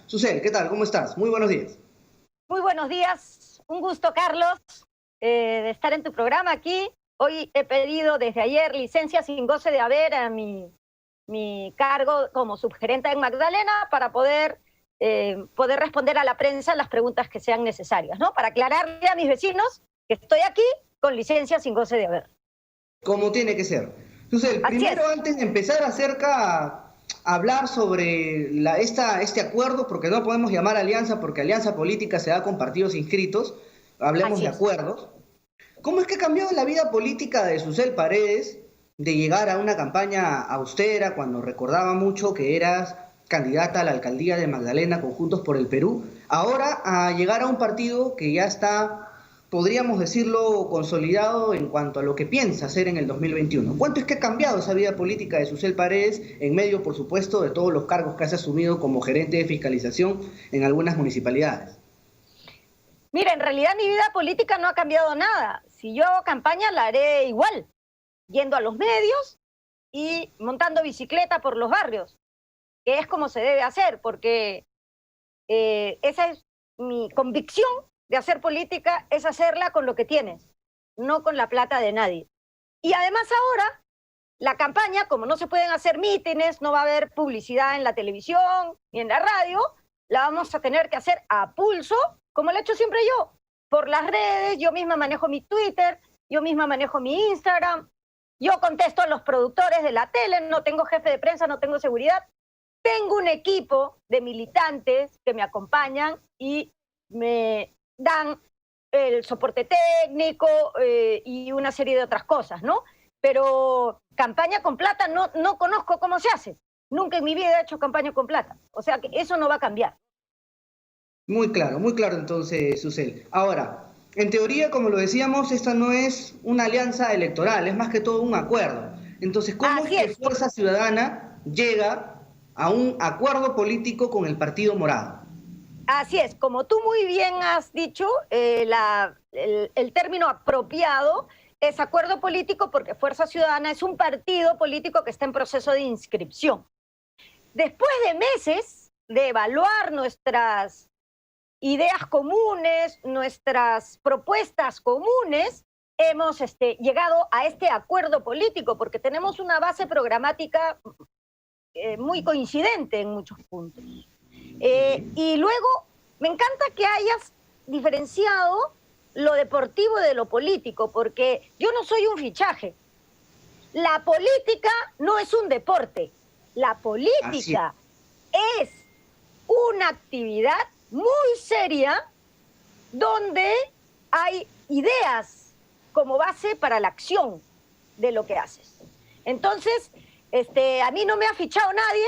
Susel, ¿qué tal? ¿Cómo estás? Muy buenos días. Muy buenos días, un gusto, Carlos, de estar en tu programa aquí. Hoy he pedido desde ayer licencia sin goce de haber a mi cargo como subgerente en Magdalena para poder responder a la prensa las preguntas que sean necesarias, ¿no? Para aclararle a mis vecinos que estoy aquí con licencia sin goce de haber. Como tiene que ser. Susel, Así es. primero antes de empezar a hablar sobre este acuerdo, porque no podemos llamar alianza, porque alianza política se da con partidos inscritos, hablemos Así de es. acuerdos. ¿Cómo es que ha cambiado la vida política de Susel Paredes de llegar a una campaña austera cuando recordaba mucho que eras candidata a la alcaldía de Magdalena con Juntos por el Perú, ahora a llegar a un partido que ya está, podríamos decirlo, consolidado en cuanto a lo que piensa hacer en el 2021? ¿Cuánto es que ha cambiado esa vida política de Susel Paredes en medio, por supuesto, de todos los cargos que has asumido como gerente de fiscalización en algunas municipalidades? Mira, en realidad mi vida política no ha cambiado nada. Si yo hago campaña, la haré igual, yendo a los medios y montando bicicleta por los barrios, que es como se debe hacer, porque esa es mi convicción de hacer política, es hacerla con lo que tienes, no con la plata de nadie. Y además ahora, la campaña, como no se pueden hacer mítines, no va a haber publicidad en la televisión ni en la radio, la vamos a tener que hacer a pulso, como lo he hecho siempre yo, por las redes. Yo misma manejo mi Twitter, yo misma manejo mi Instagram, yo contesto a los productores de la tele, no tengo jefe de prensa, no tengo seguridad. Tengo un equipo de militantes que me acompañan y me dan el soporte técnico y una serie de otras cosas, ¿no? Pero campaña con plata no conozco cómo se hace. Nunca en mi vida he hecho campaña con plata. O sea que eso no va a cambiar. Muy claro entonces, Susel. Ahora, en teoría, como lo decíamos, esta no es una alianza electoral, es más que todo un acuerdo. Entonces, ¿cómo es Así que es. Fuerza Ciudadana llega a un acuerdo político con el Partido Morado? Así es, como tú muy bien has dicho, el término apropiado es acuerdo político porque Fuerza Ciudadana es un partido político que está en proceso de inscripción. Después de meses de evaluar nuestras ideas comunes, nuestras propuestas comunes, hemos llegado a este acuerdo político porque tenemos una base programática muy coincidente en muchos puntos. Y luego, me encanta que hayas diferenciado lo deportivo de lo político, porque yo no soy un fichaje. La política no es un deporte. La política es una actividad muy seria donde hay ideas como base para la acción de lo que haces. Entonces, a mí no me ha fichado nadie.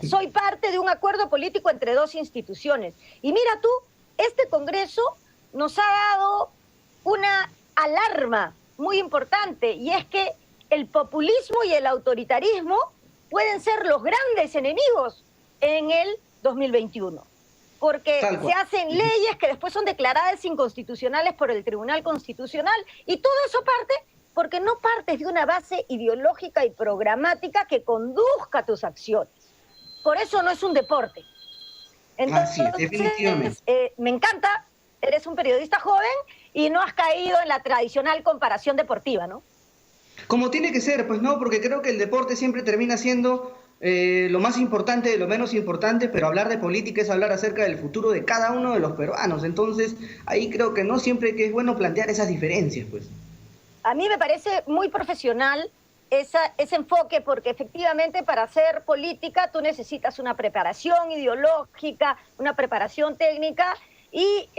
Soy parte de un acuerdo político entre dos instituciones. Y mira tú, este Congreso nos ha dado una alarma muy importante, y es que el populismo y el autoritarismo pueden ser los grandes enemigos en el 2021, porque se hacen leyes que después son declaradas inconstitucionales por el Tribunal Constitucional, y todo eso parte porque no partes de una base ideológica y programática que conduzca tus acciones. Por eso no es un deporte. Entonces, definitivamente. Me encanta, eres un periodista joven y no has caído en la tradicional comparación deportiva, ¿no? Como tiene que ser, pues no, porque creo que el deporte siempre termina siendo lo más importante de lo menos importante, pero hablar de política es hablar acerca del futuro de cada uno de los peruanos. Entonces, ahí creo que no siempre que es bueno plantear esas diferencias, pues. A mí me parece muy profesional ese enfoque, porque efectivamente para hacer política tú necesitas una preparación ideológica, una preparación técnica, y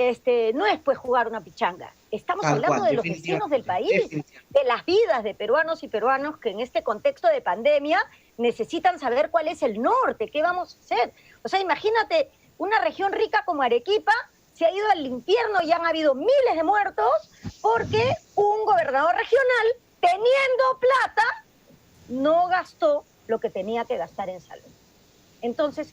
no es pues jugar una pichanga. Estamos hablando de los vecinos del país, de las vidas de peruanos y peruanos que en este contexto de pandemia necesitan saber cuál es el norte, qué vamos a hacer. O sea, imagínate, una región rica como Arequipa se ha ido al infierno y han habido miles de muertos porque un gobernador regional, teniendo plata, no gastó lo que tenía que gastar en salud. Entonces,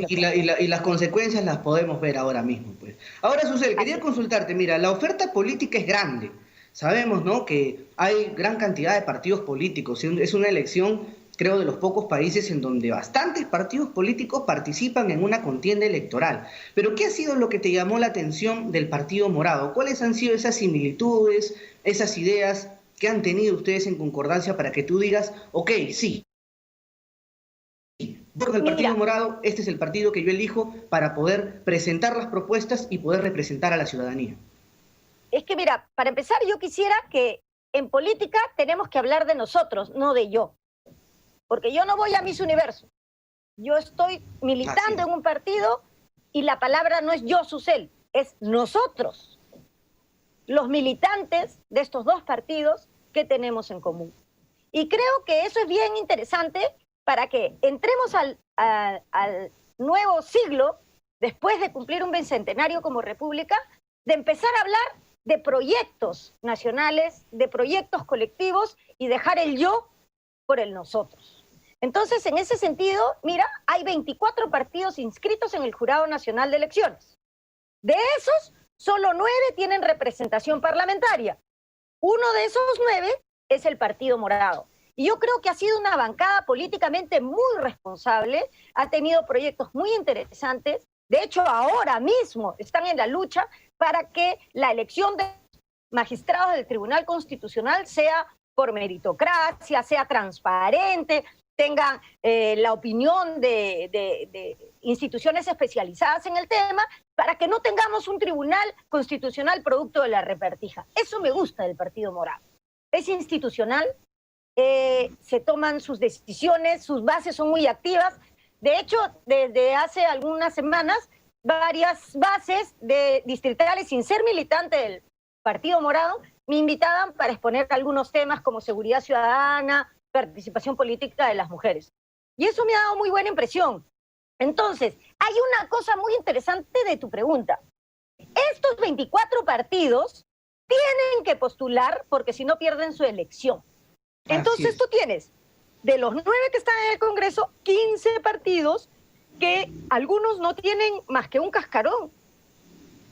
y las consecuencias las podemos ver ahora mismo, pues. Ahora, Susel, quería consultarte, mira, la oferta política es grande. Sabemos, ¿no?, que hay gran cantidad de partidos políticos. Es una elección creo, de los pocos países en donde bastantes partidos políticos participan en una contienda electoral. Pero ¿qué ha sido lo que te llamó la atención del Partido Morado? ¿Cuáles han sido esas similitudes, esas ideas que han tenido ustedes en concordancia para que tú digas, ok, sí, porque el Partido Morado, este es el partido que yo elijo para poder presentar las propuestas y poder representar a la ciudadanía? Es que mira, para empezar yo quisiera que en política tenemos que hablar de nosotros, no de yo. Porque yo no voy a Miss Universo. Yo estoy militando en un partido y la palabra no es yo, Susel, es nosotros, los militantes de estos dos partidos que tenemos en común. Y creo que eso es bien interesante para que entremos al nuevo siglo, después de cumplir un bicentenario como república, de empezar a hablar de proyectos nacionales, de proyectos colectivos y dejar el yo por el nosotros. Entonces, en ese sentido, mira, hay 24 partidos inscritos en el Jurado Nacional de Elecciones. De esos, solo 9 tienen representación parlamentaria. Uno de esos 9 es el Partido Morado. Y yo creo que ha sido una bancada políticamente muy responsable, ha tenido proyectos muy interesantes. De hecho, ahora mismo están en la lucha para que la elección de magistrados del Tribunal Constitucional sea por meritocracia, sea transparente, tenga la opinión de instituciones especializadas en el tema, para que no tengamos un tribunal constitucional producto de la repartija. Eso me gusta del Partido Morado. Es institucional, se toman sus decisiones, sus bases son muy activas. De hecho, desde hace algunas semanas, varias bases de distritales, sin ser militante del Partido Morado, me invitaban para exponer algunos temas como seguridad ciudadana, participación política de las mujeres. Y eso me ha dado muy buena impresión. Entonces, hay una cosa muy interesante de tu pregunta. Estos 24 partidos tienen que postular porque si no pierden su elección. Entonces tú tienes, de los 9 que están en el Congreso, 15 partidos que algunos no tienen más que un cascarón.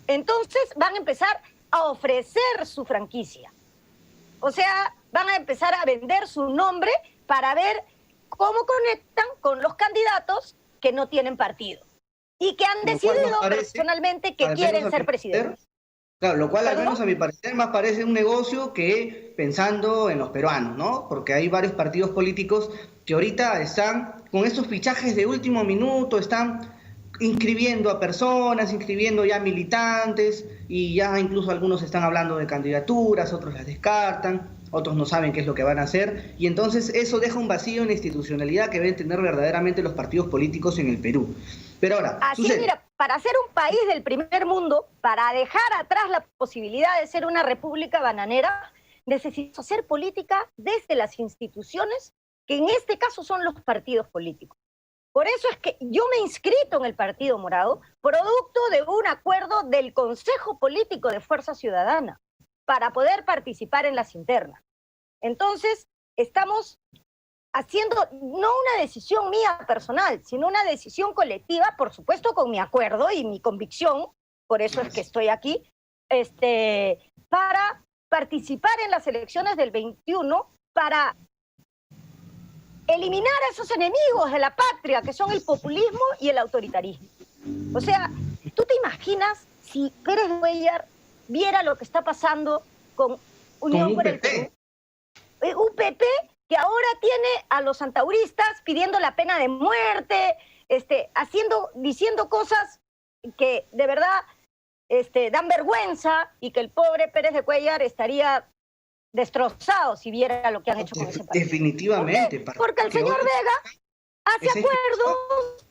Entonces van a empezar a ofrecer su franquicia. O sea, van a empezar a vender su nombre para ver cómo conectan con los candidatos que no tienen partido y que han decidido personalmente que quieren ser presidentes. Claro, lo cual al menos a mi parecer más parece un negocio que pensando en los peruanos, ¿no? Porque hay varios partidos políticos que ahorita están con estos fichajes de último minuto, están inscribiendo a personas, inscribiendo ya militantes, y ya incluso algunos están hablando de candidaturas, otros las descartan, otros no saben qué es lo que van a hacer, y entonces eso deja un vacío en la institucionalidad que deben tener verdaderamente los partidos políticos en el Perú. Pero ahora, así mira, para ser un país del primer mundo, para dejar atrás la posibilidad de ser una república bananera, necesitamos hacer política desde las instituciones, que en este caso son los partidos políticos. Por eso es que yo me he inscrito en el Partido Morado, producto de un acuerdo del Consejo Político de Fuerza Ciudadana, para poder participar en las internas. Entonces, estamos haciendo no una decisión mía personal, sino una decisión colectiva, por supuesto con mi acuerdo y mi convicción, por eso es que estoy aquí, para participar en las elecciones del 21, para eliminar a esos enemigos de la patria, que son el populismo y el autoritarismo. O sea, ¿tú te imaginas si Pérez Cuéllar viera lo que está pasando con Unión por el Perú? Un PP que ahora tiene a los santauristas pidiendo la pena de muerte, diciendo cosas que de verdad dan vergüenza, y que el pobre Pérez de Cuéllar estaría destrozado si viera lo que han hecho con ese país. Definitivamente. Porque el señor Vega hace acuerdos,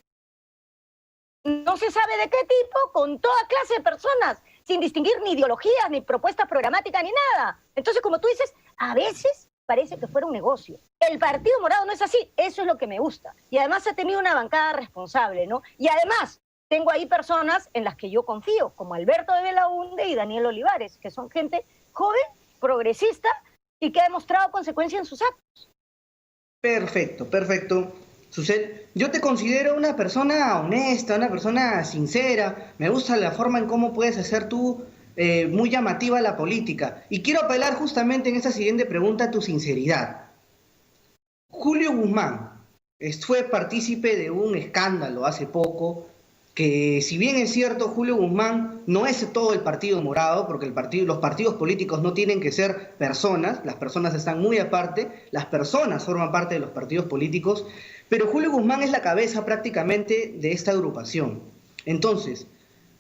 no se sabe de qué tipo, con toda clase de personas, sin distinguir ni ideologías, ni propuestas programáticas, ni nada. Entonces, como tú dices, a veces parece que fuera un negocio. El Partido Morado no es así, eso es lo que me gusta. Y además ha tenido una bancada responsable, ¿no? Y además, tengo ahí personas en las que yo confío, como Alberto de Belaúnde y Daniel Olivares, que son gente joven, progresista y que ha demostrado consecuencia en sus actos. Perfecto, perfecto. Susel, yo te considero una persona honesta, una persona sincera. Me gusta la forma en cómo puedes hacer tú muy llamativa la política. Y quiero apelar justamente en esta siguiente pregunta a tu sinceridad. Julio Guzmán, fue partícipe de un escándalo hace poco, que si bien es cierto, Julio Guzmán no es todo el Partido Morado, porque los partidos políticos no tienen que ser personas, las personas están muy aparte, las personas forman parte de los partidos políticos, pero Julio Guzmán es la cabeza prácticamente de esta agrupación. Entonces,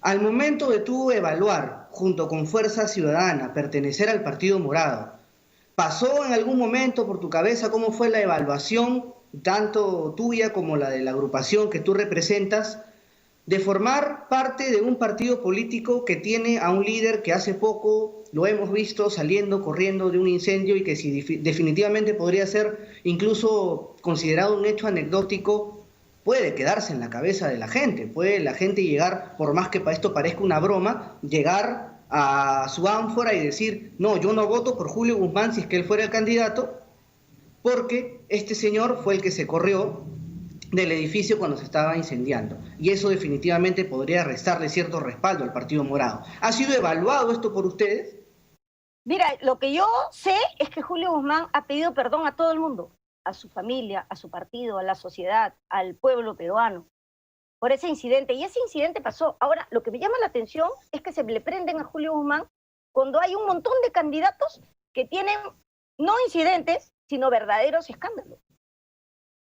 al momento de tú evaluar, junto con Fuerza Ciudadana, pertenecer al Partido Morado, ¿pasó en algún momento por tu cabeza cómo fue la evaluación, tanto tuya como la de la agrupación que tú representas, de formar parte de un partido político que tiene a un líder que hace poco lo hemos visto saliendo, corriendo de un incendio y que si definitivamente podría ser incluso considerado un hecho anecdótico, puede quedarse en la cabeza de la gente, puede la gente llegar, por más que para esto parezca una broma, llegar a su ánfora y decir, no, yo no voto por Julio Guzmán si es que él fuera el candidato, porque este señor fue el que se corrió del edificio cuando se estaba incendiando. Y eso definitivamente podría restarle cierto respaldo al Partido Morado. ¿Ha sido evaluado esto por ustedes? Mira, lo que yo sé es que Julio Guzmán ha pedido perdón a todo el mundo, a su familia, a su partido, a la sociedad, al pueblo peruano, por ese incidente. Y ese incidente pasó. Ahora, lo que me llama la atención es que se le prenden a Julio Guzmán cuando hay un montón de candidatos que tienen no incidentes, sino verdaderos escándalos.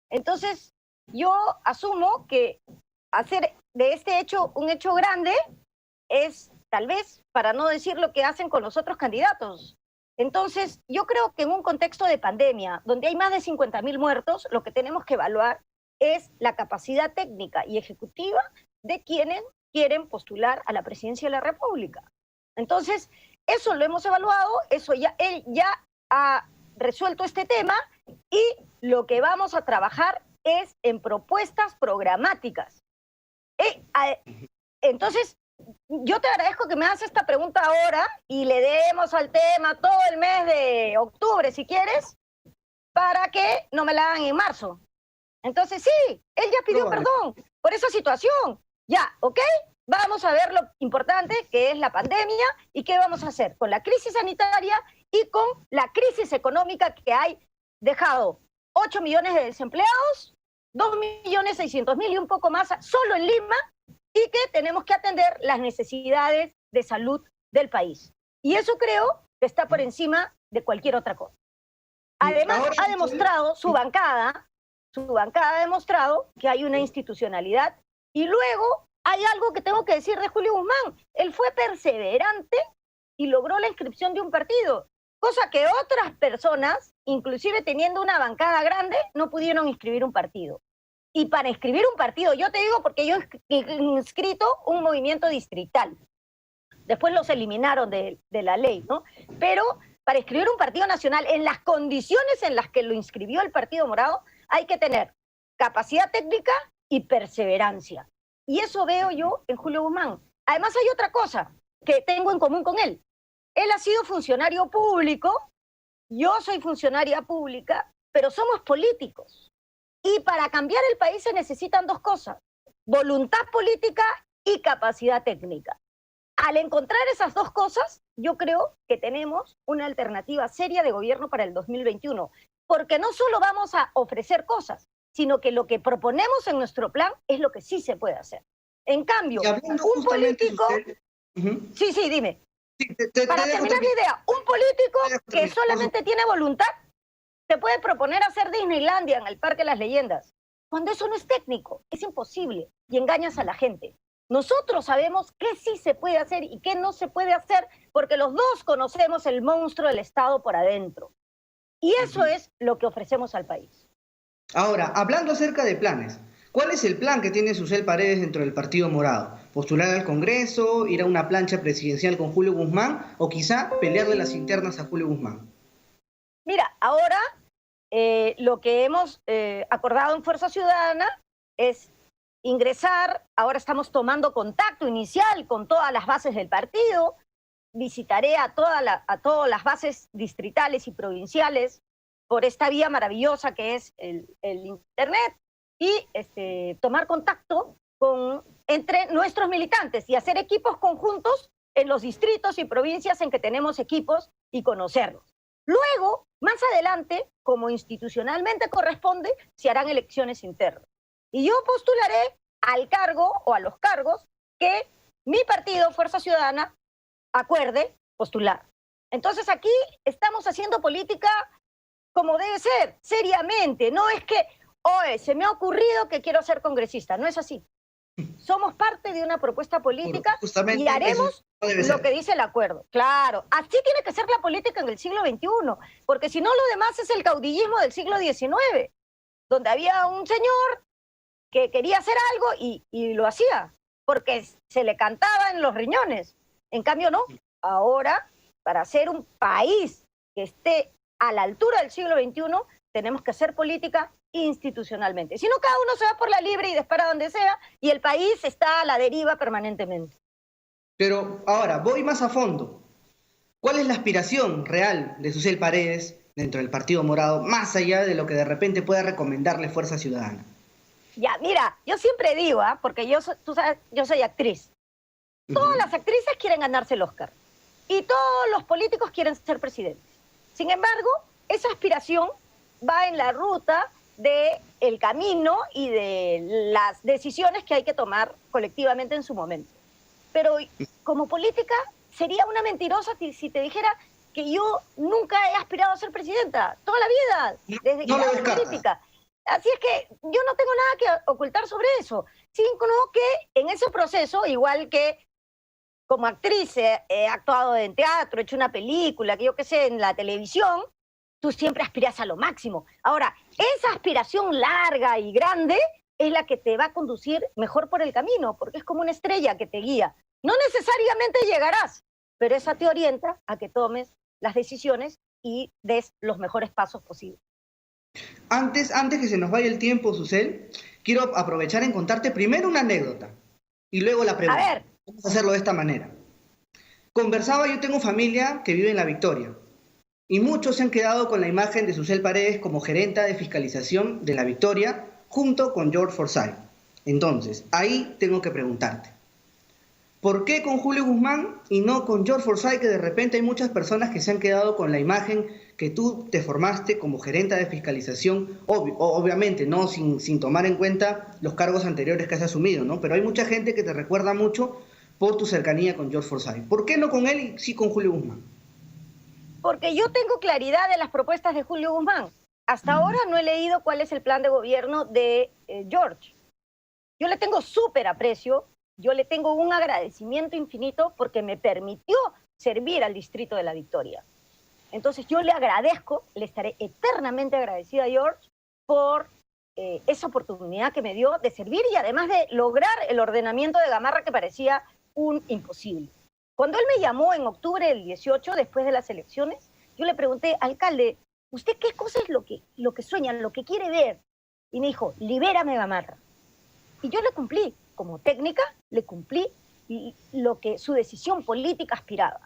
Entonces, yo asumo que hacer de este hecho un hecho grande es, tal vez, para no decir lo que hacen con los otros candidatos. Entonces, yo creo que en un contexto de pandemia, donde hay más de 50.000 muertos, lo que tenemos que evaluar es la capacidad técnica y ejecutiva de quienes quieren postular a la presidencia de la República. Entonces, eso lo hemos evaluado, él ya ha resuelto este tema y lo que vamos a trabajar es en propuestas programáticas. Entonces, yo te agradezco que me hagas esta pregunta ahora y le demos al tema todo el mes de octubre, si quieres, para que no me la hagan en marzo. Entonces, sí, él ya pidió perdón por esa situación. Ya, ¿ok? Vamos a ver lo importante que es la pandemia y qué vamos a hacer con la crisis sanitaria y con la crisis económica que hay dejado 8 millones de desempleados, 2.600.000 y un poco más solo en Lima, y que tenemos que atender las necesidades de salud del país. Y eso creo que está por encima de cualquier otra cosa. Además, ha demostrado su bancada ha demostrado que hay una institucionalidad. Y luego hay algo que tengo que decir de Julio Guzmán. Él fue perseverante y logró la inscripción de un partido, cosa que otras personas, inclusive teniendo una bancada grande, no pudieron inscribir un partido. Y para inscribir un partido, yo te digo porque yo he inscrito un movimiento distrital. Después los eliminaron de la ley, ¿no? Pero para inscribir un partido nacional, en las condiciones en las que lo inscribió el Partido Morado, hay que tener capacidad técnica y perseverancia. Y eso veo yo en Julio Guzmán. Además hay otra cosa que tengo en común con él. Él ha sido funcionario público, yo soy funcionaria pública, pero somos políticos. Y para cambiar el país se necesitan dos cosas: voluntad política y capacidad técnica. Al encontrar esas dos cosas, yo creo que tenemos una alternativa seria de gobierno para el 2021, porque no solo vamos a ofrecer cosas, sino que lo que proponemos en nuestro plan es lo que sí se puede hacer. En cambio, un político... Sí, dime. Para terminar la idea, un político que solamente tiene voluntad te puede proponer hacer Disneylandia en el Parque de las Leyendas, cuando eso no es técnico, es imposible y engañas a la gente. Nosotros sabemos qué sí se puede hacer y qué no se puede hacer, porque los dos conocemos el monstruo del Estado por adentro. Y eso es lo que ofrecemos al país. Ahora, hablando acerca de planes, ¿cuál es el plan que tiene Susel Paredes dentro del Partido Morado? ¿Postular al Congreso, ir a una plancha presidencial con Julio Guzmán o quizá pelearle las internas a Julio Guzmán? Mira, ahora lo que hemos acordado en Fuerza Ciudadana es ingresar. Ahora estamos tomando contacto inicial con todas las bases del partido. Visitaré a todas las bases distritales y provinciales por esta vía maravillosa que es el Internet y tomar contacto entre nuestros militantes y hacer equipos conjuntos en los distritos y provincias en que tenemos equipos y conocerlos. Luego, más adelante, como institucionalmente corresponde, se harán elecciones internas. Y yo postularé al cargo o a los cargos que mi partido, Fuerza Ciudadana, acuerde postular. Entonces aquí estamos haciendo política como debe ser, seriamente. No es que, oye, se me ha ocurrido que quiero ser congresista. No es así. Somos parte de una propuesta política y haremos lo que dice el acuerdo. Claro, así tiene que ser la política en el siglo XXI, porque si no lo demás es el caudillismo del siglo XIX, donde había un señor que quería hacer algo y lo hacía, porque se le cantaba en los riñones. En cambio, no. Ahora, para ser un país que esté a la altura del siglo XXI, tenemos que hacer política institucionalmente. Si no, cada uno se va por la libre y dispara donde sea, y el país está a la deriva permanentemente. Pero ahora, voy más a fondo. ¿Cuál es la aspiración real de Susel Paredes dentro del Partido Morado, más allá de lo que de repente pueda recomendarle Fuerza Ciudadana? Ya, mira, yo siempre digo, porque tú sabes, yo soy actriz. Todas las actrices quieren ganarse el Oscar. Y todos los políticos quieren ser presidentes. Sin embargo, esa aspiración va en la ruta del camino y de las decisiones que hay que tomar colectivamente en su momento. Pero como política, sería una mentirosa si te dijera que yo nunca he aspirado a ser presidenta, toda la vida, desde que era política. Así es que yo no tengo nada que ocultar sobre eso, sino que en ese proceso, igual que como actriz he actuado en teatro, he hecho una película, que yo qué sé, en la televisión, tú siempre aspiras a lo máximo. Ahora, esa aspiración larga y grande es la que te va a conducir mejor por el camino, porque es como una estrella que te guía. No necesariamente llegarás, pero esa te orienta a que tomes las decisiones y des los mejores pasos posibles. Antes que se nos vaya el tiempo, Susel, quiero aprovechar en contarte primero una anécdota y luego la pregunta. A ver. Vamos a hacerlo de esta manera. Yo tengo familia que vive en La Victoria y muchos se han quedado con la imagen de Susel Paredes como gerenta de fiscalización de La Victoria junto con George Forsyth. Entonces, ahí tengo que preguntarte, ¿por qué con Julio Guzmán y no con George Forsyth, que de repente hay muchas personas que se han quedado con la imagen que tú te formaste como gerenta de fiscalización, obviamente, ¿no? Sin tomar en cuenta los cargos anteriores que has asumido, ¿no? Pero hay mucha gente que te recuerda mucho por tu cercanía con George Forsyth. ¿Por qué no con él y sí con Julio Guzmán? Porque yo tengo claridad de las propuestas de Julio Guzmán. Hasta ahora no he leído cuál es el plan de gobierno de George. Yo le tengo súper aprecio, yo le tengo un agradecimiento infinito porque me permitió servir al distrito de La Victoria. Entonces yo le agradezco, le estaré eternamente agradecida a George por esa oportunidad que me dio de servir y además de lograr el ordenamiento de Gamarra que parecía un imposible. Cuando él me llamó en octubre del 18, después de las elecciones, yo le pregunté, alcalde, ¿usted qué cosa es lo que sueña, lo que quiere ver? Y me dijo, libérame Gamarra. Y yo le cumplí, como técnica, le cumplí lo que su decisión política aspiraba.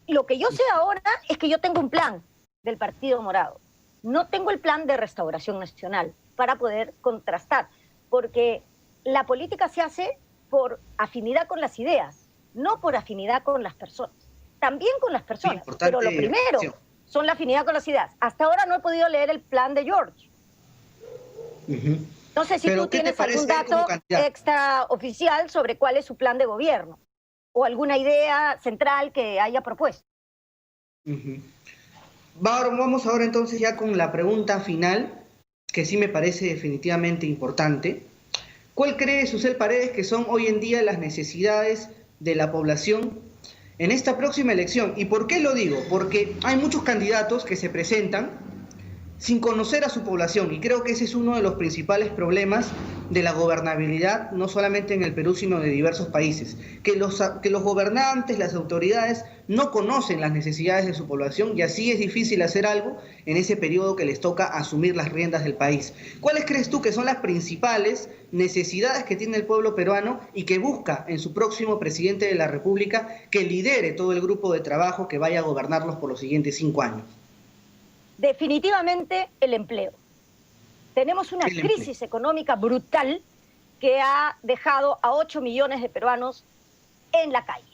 Lo que yo sé ahora es que yo tengo un plan del Partido Morado. No tengo el plan de Restauración Nacional para poder contrastar, porque la política se hace por afinidad con las ideas, no por afinidad con las personas. También con las personas, pero lo primero son la afinidad con las ideas. Hasta ahora no he podido leer el plan de George. No sé si tú tienes algún dato extraoficial sobre cuál es su plan de gobierno o alguna idea central que haya propuesto. Vamos ahora entonces ya con la pregunta final, que sí me parece definitivamente importante. ¿Cuál cree Susel Paredes que son hoy en día las necesidades de la población en esta próxima elección? ¿Y por qué lo digo? Porque hay muchos candidatos que se presentan sin conocer a su población, y creo que ese es uno de los principales problemas de la gobernabilidad, no solamente en el Perú, sino de diversos países, que los gobernantes, las autoridades, no conocen las necesidades de su población, y así es difícil hacer algo en ese periodo que les toca asumir las riendas del país. ¿Cuáles crees tú que son las principales necesidades que tiene el pueblo peruano y que busca en su próximo presidente de la República que lidere todo el grupo de trabajo que vaya a gobernarlos por los siguientes 5 años? Definitivamente el empleo. Tenemos una crisis económica brutal que ha dejado a 8 millones de peruanos en la calle.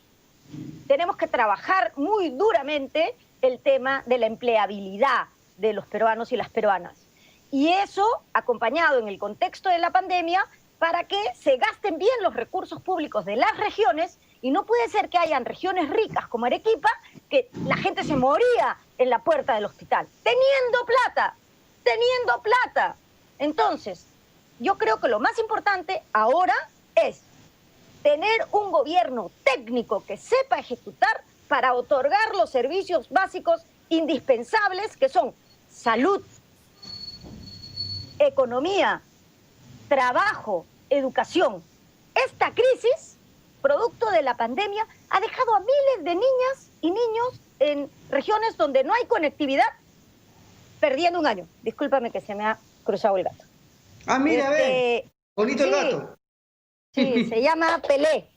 Tenemos que trabajar muy duramente el tema de la empleabilidad de los peruanos y las peruanas. Y eso acompañado en el contexto de la pandemia para que se gasten bien los recursos públicos de las regiones, y no puede ser que hayan regiones ricas como Arequipa, que la gente se moría en la puerta del hospital, teniendo plata. Entonces, yo creo que lo más importante ahora es tener un gobierno técnico que sepa ejecutar para otorgar los servicios básicos indispensables que son salud, economía, trabajo, educación. Esta crisis, producto de la pandemia, ha dejado a miles de niñas y niños en regiones donde no hay conectividad, perdiendo un año. Discúlpame que se me ha cruzado el gato. Ah, mira, ve, bonito el gato. Sí, se llama Pelé.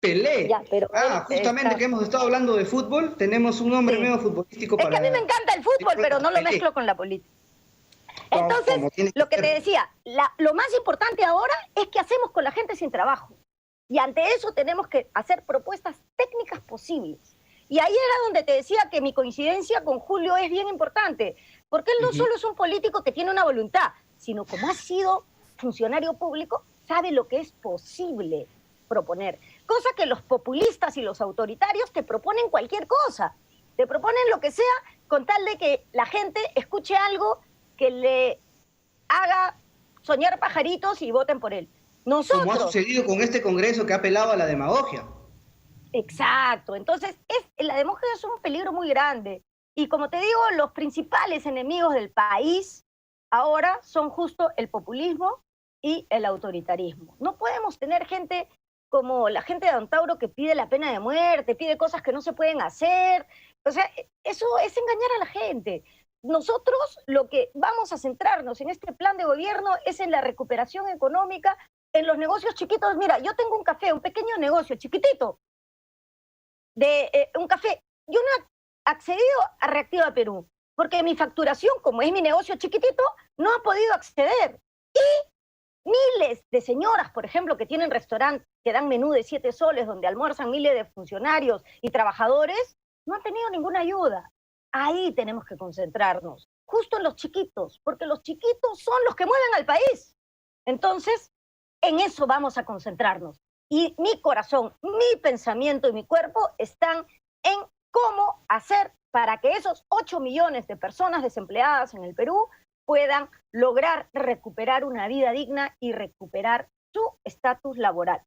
Pelé. Ya, pero justamente que hemos estado hablando de fútbol, tenemos un nombre medio futbolístico para... Es que a mí me encanta el fútbol, pero no lo mezclo con la política. Entonces, lo que te decía, lo más importante ahora es qué hacemos con la gente sin trabajo. Y ante eso tenemos que hacer propuestas técnicas posibles. Y ahí era donde te decía que mi coincidencia con Julio es bien importante, porque él no solo es un político que tiene una voluntad, sino como ha sido funcionario público, sabe lo que es posible proponer. Cosa que los populistas y los autoritarios te proponen cualquier cosa. Te proponen lo que sea con tal de que la gente escuche algo que le haga soñar pajaritos y voten por él. Nosotros... Como ha sucedido con este Congreso que ha apelado a la demagogia. Exacto. Entonces, la demagogia es un peligro muy grande. Y como te digo, los principales enemigos del país ahora son justo el populismo y el autoritarismo. No podemos tener gente como la gente de Antauro que pide la pena de muerte, pide cosas que no se pueden hacer. O sea, eso es engañar a la gente. Nosotros lo que vamos a centrarnos en este plan de gobierno es en la recuperación económica, en los negocios chiquitos. Mira, yo tengo un café, un pequeño negocio chiquitito, de un café. Yo no he accedido a Reactiva Perú, porque mi facturación, como es mi negocio chiquitito, no ha podido acceder. Y miles de señoras, por ejemplo, que tienen restaurantes que dan menú de 7 soles, donde almuerzan miles de funcionarios y trabajadores, no han tenido ninguna ayuda. Ahí tenemos que concentrarnos, justo en los chiquitos, porque los chiquitos son los que mueven al país. Entonces, en eso vamos a concentrarnos. Y mi corazón, mi pensamiento y mi cuerpo están en cómo hacer para que esos 8 millones de personas desempleadas en el Perú puedan lograr recuperar una vida digna y recuperar su estatus laboral.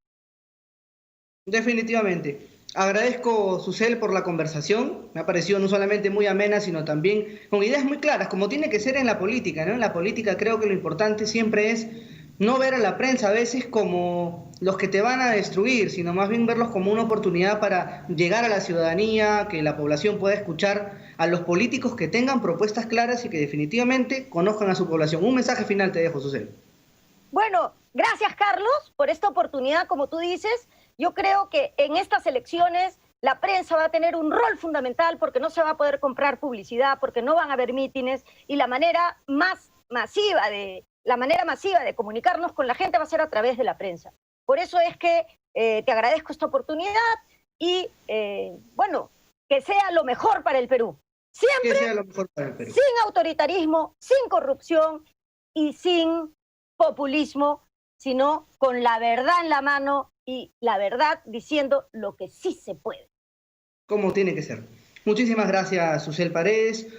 Definitivamente. Agradezco, Susel, por la conversación. Me ha parecido no solamente muy amena, sino también con ideas muy claras, como tiene que ser en la política, ¿no? En la política creo que lo importante siempre es no ver a la prensa a veces como los que te van a destruir, sino más bien verlos como una oportunidad para llegar a la ciudadanía, que la población pueda escuchar a los políticos que tengan propuestas claras y que definitivamente conozcan a su población. Un mensaje final te dejo, Susel. Bueno, gracias, Carlos, por esta oportunidad. Como tú dices, yo creo que en estas elecciones la prensa va a tener un rol fundamental porque no se va a poder comprar publicidad, porque no van a haber mítines, y la manera masiva de comunicarnos con la gente va a ser a través de la prensa. Por eso es que te agradezco esta oportunidad y, bueno, que sea lo mejor para el Perú. Siempre que sea lo mejor para el Perú. Sin autoritarismo, sin corrupción y sin populismo, sino con la verdad en la mano y la verdad diciendo lo que sí se puede. Como tiene que ser. Muchísimas gracias, Susel Paredes.